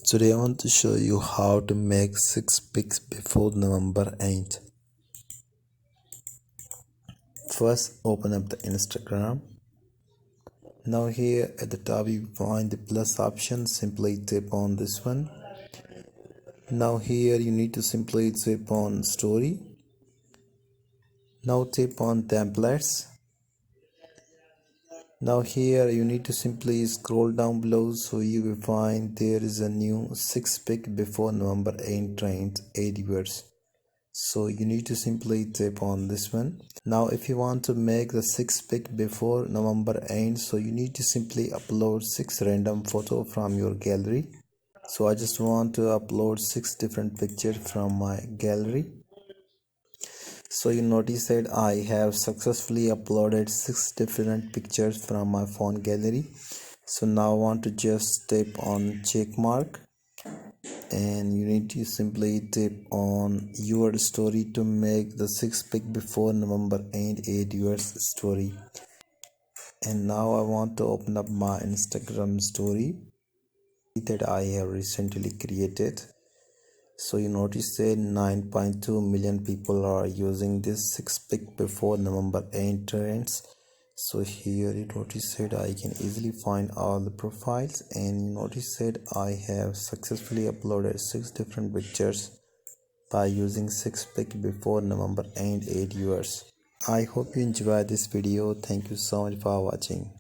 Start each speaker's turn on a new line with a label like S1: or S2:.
S1: Today I want to show you how to make 6 pics before November 8th. First open up the Instagram. Now here at the top you find the plus option, simply tap on this one. Now here you need to simply tap on story. Now tap on templates. Now here you need to simply scroll down below, so you will find there is a new 6 pic before November 8th trend 8 viewers. So you need to simply tap on this one. Now if you want to make the 6 pic before November 8th, so you need to simply upload 6 random photo from your gallery. So I just want to upload 6 different pictures from my gallery. So you notice that I have successfully uploaded 6 different pictures from my phone gallery. So now I want to just tap on check mark, and you need to simply tap on your story to make the 6 pic before November 8 yours story. And now I want to open up my Instagram story that I have recently created. So you notice that 9.2 million people are using this 6 pic before November 8 trends. So here you notice that I can easily find all the profiles, and you notice that I have successfully uploaded 6 different pictures by using 6 pic before November 8 viewers. I hope you enjoyed this video. Thank you so much for watching.